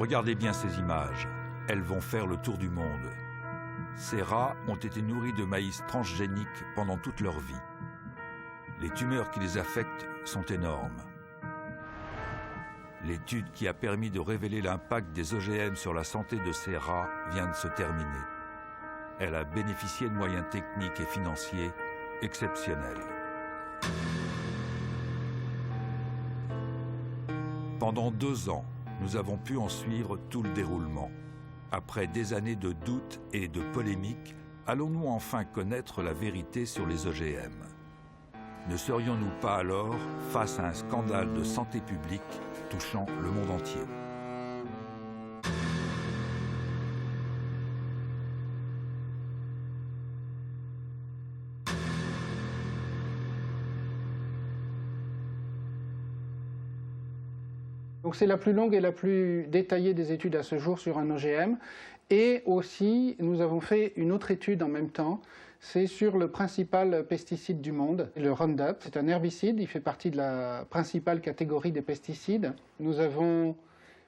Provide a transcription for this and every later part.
Regardez bien ces images, elles vont faire le tour du monde. Ces rats ont été nourris de maïs transgénique pendant toute leur vie. Les tumeurs qui les affectent sont énormes. L'étude qui a permis de révéler l'impact des OGM sur la santé de ces rats vient de se terminer. Elle a bénéficié de moyens techniques et financiers exceptionnels. Pendant 2 ans, nous avons pu en suivre tout le déroulement. Après des années de doutes et de polémiques, allons-nous enfin connaître la vérité sur les OGM? Ne serions-nous pas alors face à un scandale de santé publique touchant le monde entier? Donc c'est la plus longue et la plus détaillée des études à ce jour sur un OGM. Et aussi, nous avons fait une autre étude en même temps. C'est sur le principal pesticide du monde, le Roundup. C'est un herbicide, il fait partie de la principale catégorie des pesticides. Nous avons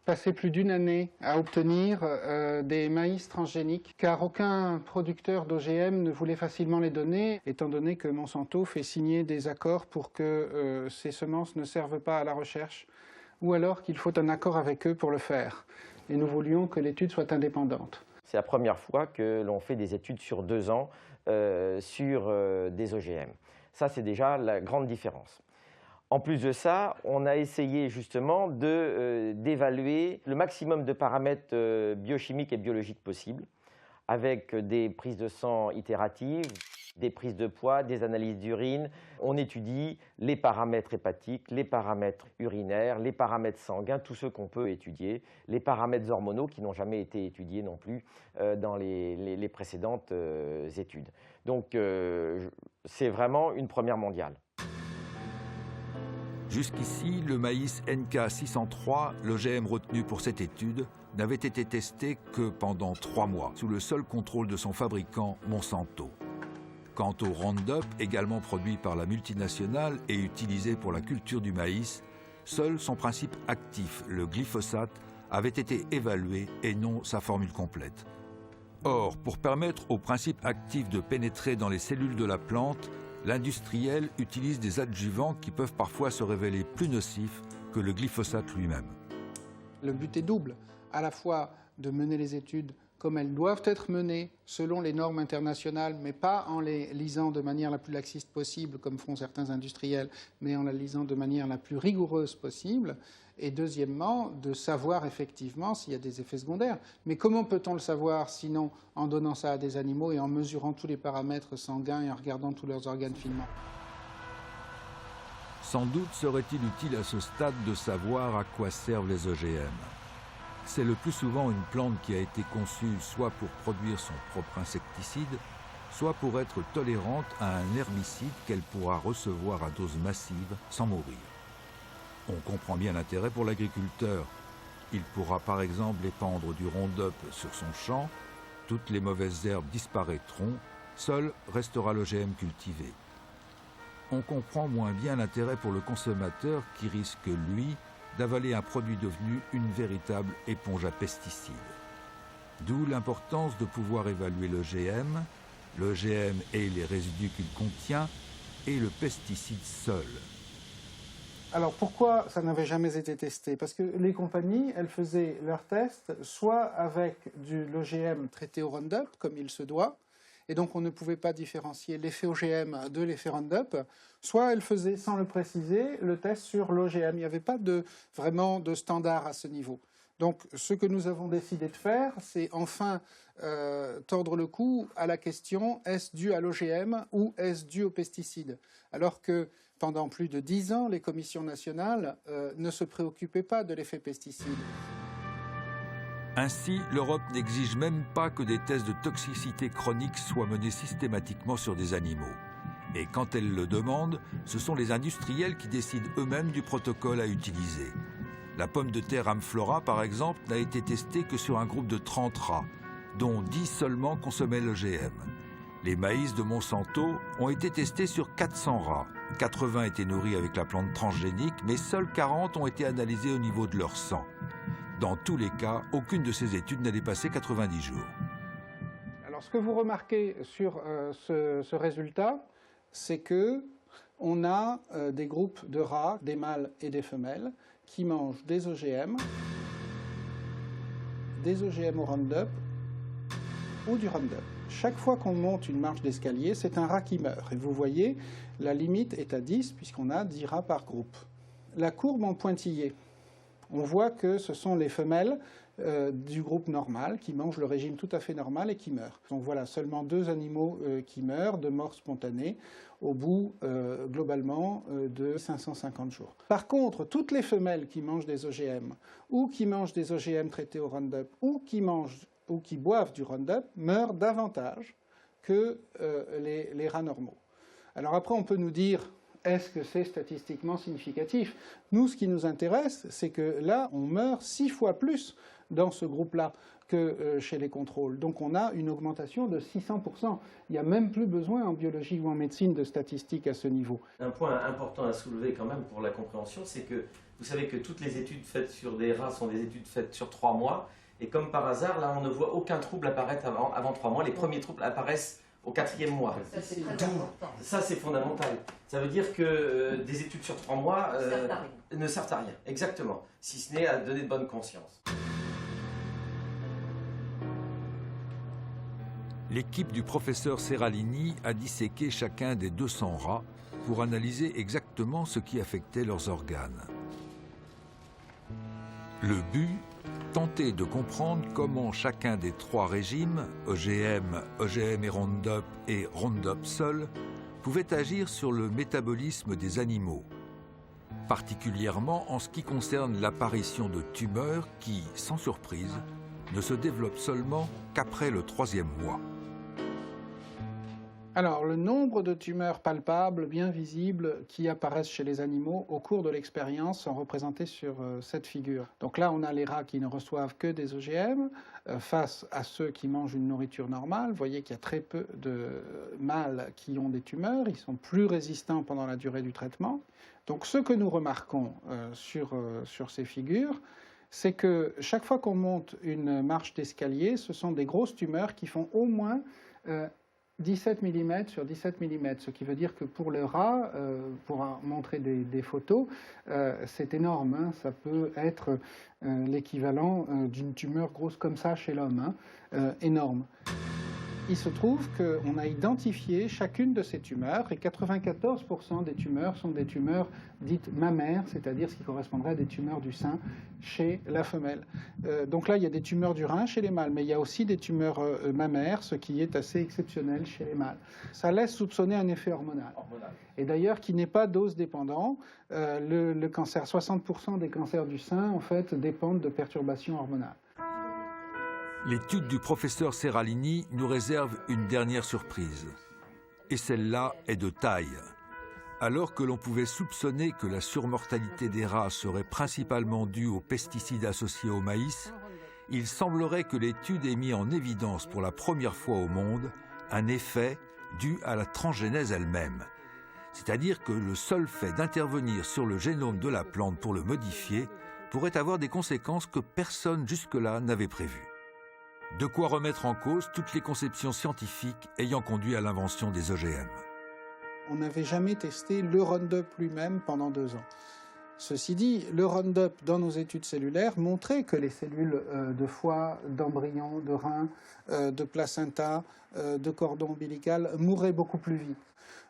passé plus d'1 année à obtenir des maïs transgéniques, car aucun producteur d'OGM ne voulait facilement les donner, étant donné que Monsanto fait signer des accords pour que ces semences ne servent pas à la recherche, ou alors qu'il faut un accord avec eux pour le faire. Et nous voulions que l'étude soit indépendante. C'est la première fois que l'on fait des études sur 2 ans sur des OGM. Ça, c'est déjà la grande différence. En plus de ça, on a essayé justement d'évaluer le maximum de paramètres biochimiques et biologiques possibles, avec des prises de sang itératives, des prises de poids, des analyses d'urine. On étudie les paramètres hépatiques, les paramètres urinaires, les paramètres sanguins, tous ceux qu'on peut étudier, les paramètres hormonaux qui n'ont jamais été étudiés non plus dans les précédentes études. Donc c'est vraiment une première mondiale. Jusqu'ici, le maïs NK603, l'OGM retenu pour cette étude, n'avait été testé que pendant 3 mois, sous le seul contrôle de son fabricant, Monsanto. Quant au Roundup, également produit par la multinationale et utilisé pour la culture du maïs, seul son principe actif, le glyphosate, avait été évalué et non sa formule complète. Or, pour permettre au principe actif de pénétrer dans les cellules de la plante, l'industriel utilise des adjuvants qui peuvent parfois se révéler plus nocifs que le glyphosate lui-même. Le but est double, à la fois de mener les études comme elles doivent être menées selon les normes internationales, mais pas en les lisant de manière la plus laxiste possible, comme font certains industriels, mais en la lisant de manière la plus rigoureuse possible. Et deuxièmement, de savoir effectivement s'il y a des effets secondaires. Mais comment peut-on le savoir sinon en donnant ça à des animaux et en mesurant tous les paramètres sanguins et en regardant tous leurs organes filmants? Sans doute serait-il utile à ce stade de savoir à quoi servent les OGM. C'est le plus souvent une plante qui a été conçue soit pour produire son propre insecticide, soit pour être tolérante à un herbicide qu'elle pourra recevoir à dose massive sans mourir. On comprend bien l'intérêt pour l'agriculteur. Il pourra par exemple épandre du Roundup sur son champ, toutes les mauvaises herbes disparaîtront, seul restera l'OGM cultivé. On comprend moins bien l'intérêt pour le consommateur qui risque, lui, d'avaler un produit devenu une véritable éponge à pesticides. D'où l'importance de pouvoir évaluer l'OGM et les résidus qu'il contient, et le pesticide seul. Alors pourquoi ça n'avait jamais été testé? Parce que les compagnies, elles faisaient leurs tests soit avec l'OGM traité au Roundup, comme il se doit, et donc on ne pouvait pas différencier l'effet OGM de l'effet Roundup, soit elles faisaient, sans le préciser, le test sur l'OGM. Il n'y avait pas vraiment de standard à ce niveau. Donc ce que nous avons décidé de faire, c'est enfin tordre le cou à la question « est-ce dû à l'OGM ou est-ce dû aux pesticides ?» Alors que pendant plus de 10 ans, les commissions nationales ne se préoccupaient pas de l'effet pesticide. Ainsi, l'Europe n'exige même pas que des tests de toxicité chronique soient menés systématiquement sur des animaux. Et quand elle le demande, ce sont les industriels qui décident eux-mêmes du protocole à utiliser. La pomme de terre Amflora, par exemple, n'a été testée que sur un groupe de 30 rats, dont 10 seulement consommaient l'OGM. Les maïs de Monsanto ont été testés sur 400 rats. 80 étaient nourris avec la plante transgénique, mais seuls 40 ont été analysés au niveau de leur sang. Dans tous les cas, aucune de ces études n'a dépassé 90 jours. Alors, ce que vous remarquez sur ce résultat, c'est que on a des groupes de rats, des mâles et des femelles, qui mangent des OGM au Roundup ou du Roundup. Chaque fois qu'on monte une marche d'escalier, c'est un rat qui meurt. Et vous voyez, la limite est à 10, puisqu'on a 10 rats par groupe. La courbe en pointillé, on voit que ce sont les femelles du groupe normal qui mangent le régime tout à fait normal et qui meurent. Donc voilà, seulement 2 animaux qui meurent de mort spontanée au bout, globalement, de 550 jours. Par contre, toutes les femelles qui mangent des OGM ou qui mangent des OGM traités au Roundup ou qui boivent du Roundup meurent davantage que les rats normaux. Alors après, on peut nous dire, est-ce que c'est statistiquement significatif? Nous, ce qui nous intéresse, c'est que là, on meurt 6 fois plus dans ce groupe-là que chez les contrôles. Donc on a une augmentation de 600%. Il n'y a même plus besoin en biologie ou en médecine de statistiques à ce niveau. Un point important à soulever quand même pour la compréhension, c'est que vous savez que toutes les études faites sur des rats sont des études faites sur 3 mois. Et comme par hasard, là, on ne voit aucun trouble apparaître avant 3 mois. Les premiers troubles apparaissent au 4e mois. Ça, c'est fondamental. Ça veut dire que des études sur 3 mois ne servent à rien. Exactement. Si ce n'est à donner de bonne conscience. L'équipe du professeur Seralini a disséqué chacun des 200 rats pour analyser exactement ce qui affectait leurs organes. Le but, tenter de comprendre comment chacun des 3 régimes, OGM, OGM et Roundup seul, pouvait agir sur le métabolisme des animaux, particulièrement en ce qui concerne l'apparition de tumeurs qui, sans surprise, ne se développent seulement qu'après le 3e mois. Alors, le nombre de tumeurs palpables, bien visibles, qui apparaissent chez les animaux au cours de l'expérience sont représentés sur cette figure. Donc là, on a les rats qui ne reçoivent que des OGM face à ceux qui mangent une nourriture normale. Vous voyez qu'il y a très peu de mâles qui ont des tumeurs. Ils sont plus résistants pendant la durée du traitement. Donc ce que nous remarquons sur ces figures, c'est que chaque fois qu'on monte une marche d'escalier, ce sont des grosses tumeurs qui font au moins 17 mm sur 17 mm, ce qui veut dire que pour le rat, pour montrer des photos, c'est énorme, hein. Ça peut être l'équivalent d'une tumeur grosse comme ça chez l'homme, hein. Énorme. Il se trouve qu'on a identifié chacune de ces tumeurs et 94% des tumeurs sont des tumeurs dites mammaires, c'est-à-dire ce qui correspondrait à des tumeurs du sein chez la femelle. Donc là, il y a des tumeurs du rein chez les mâles, mais il y a aussi des tumeurs mammaires, ce qui est assez exceptionnel chez les mâles. Ça laisse soupçonner un effet hormonal. Et d'ailleurs, qui n'est pas dose dépendant. Le cancer, 60% des cancers du sein, en fait, dépendent de perturbations hormonales. L'étude du professeur Seralini nous réserve une dernière surprise. Et celle-là est de taille. Alors que l'on pouvait soupçonner que la surmortalité des rats serait principalement due aux pesticides associés au maïs, il semblerait que l'étude ait mis en évidence pour la première fois au monde un effet dû à la transgénèse elle-même. C'est-à-dire que le seul fait d'intervenir sur le génome de la plante pour le modifier pourrait avoir des conséquences que personne jusque-là n'avait prévues. De quoi remettre en cause toutes les conceptions scientifiques ayant conduit à l'invention des OGM. On n'avait jamais testé le Roundup lui-même pendant 2 ans. Ceci dit, le Roundup, dans nos études cellulaires, montrait que les cellules de foie, d'embryon, de rein, de placenta, de cordon ombilical mouraient beaucoup plus vite.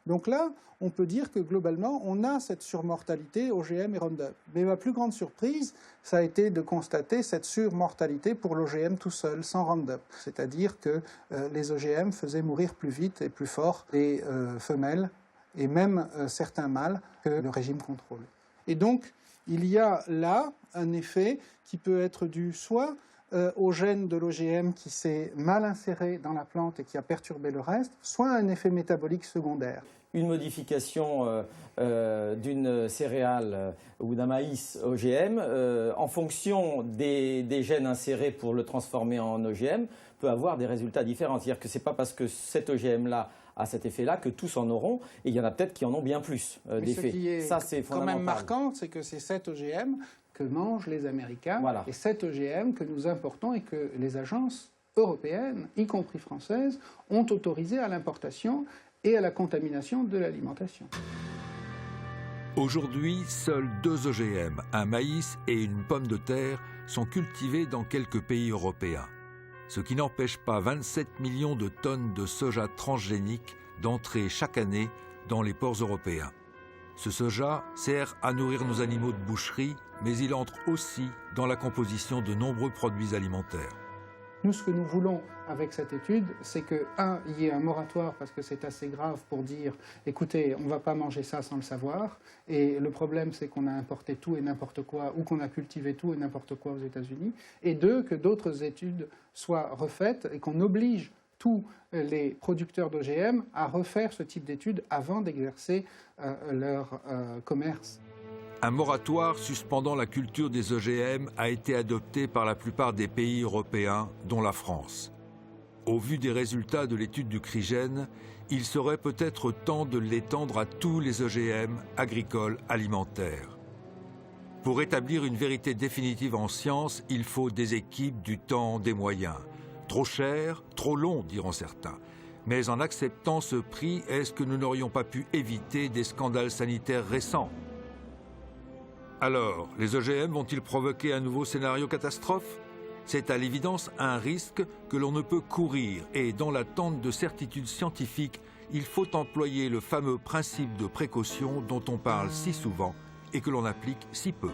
Donc là, on peut dire que globalement, on a cette surmortalité OGM et Roundup. Mais ma plus grande surprise, ça a été de constater cette surmortalité pour l'OGM tout seul, sans Roundup. C'est-à-dire que les OGM faisaient mourir plus vite et plus fort les femelles et même certains mâles que le régime contrôle. Et donc, il y a là un effet qui peut être dû soit au gène de l'OGM qui s'est mal inséré dans la plante et qui a perturbé le reste, soit un effet métabolique secondaire. Une modification d'une céréale ou d'un maïs OGM, en fonction des gènes insérés pour le transformer en OGM, peut avoir des résultats différents. C'est-à-dire que ce n'est pas parce que cet OGM-là a cet effet-là que tous en auront, et il y en a peut-être qui en ont bien plus d'effets. Ça, c'est quand même marquant, c'est que ces 7 OGM que mangent les Américains Voilà. et cet OGM que nous importons et que les agences européennes, y compris françaises, ont autorisé à l'importation et à la contamination de l'alimentation. Aujourd'hui, seuls 2 OGM, un maïs et une pomme de terre, sont cultivés dans quelques pays européens. Ce qui n'empêche pas 27 millions de tonnes de soja transgénique d'entrer chaque année dans les ports européens. Ce soja sert à nourrir nos animaux de boucherie, mais il entre aussi dans la composition de nombreux produits alimentaires. Nous, ce que nous voulons avec cette étude, c'est que, il y ait un moratoire parce que c'est assez grave pour dire, écoutez, on ne va pas manger ça sans le savoir. Et le problème, c'est qu'on a importé tout et n'importe quoi, ou qu'on a cultivé tout et n'importe quoi aux États-Unis. Et 2, que d'autres études soient refaites et qu'on oblige tous les producteurs d'OGM à refaire ce type d'études avant d'exercer leur commerce. Un moratoire suspendant la culture des OGM a été adopté par la plupart des pays européens, dont la France. Au vu des résultats de l'étude du CRIGEN, il serait peut-être temps de l'étendre à tous les OGM agricoles alimentaires. Pour établir une vérité définitive en science, il faut des équipes, du temps, des moyens. Trop cher, trop long, diront certains. Mais en acceptant ce prix, est-ce que nous n'aurions pas pu éviter des scandales sanitaires récents ? Alors, les OGM vont-ils provoquer un nouveau scénario catastrophe ? C'est à l'évidence un risque que l'on ne peut courir et dans l'attente de certitudes scientifiques, il faut employer le fameux principe de précaution dont on parle si souvent et que l'on applique si peu.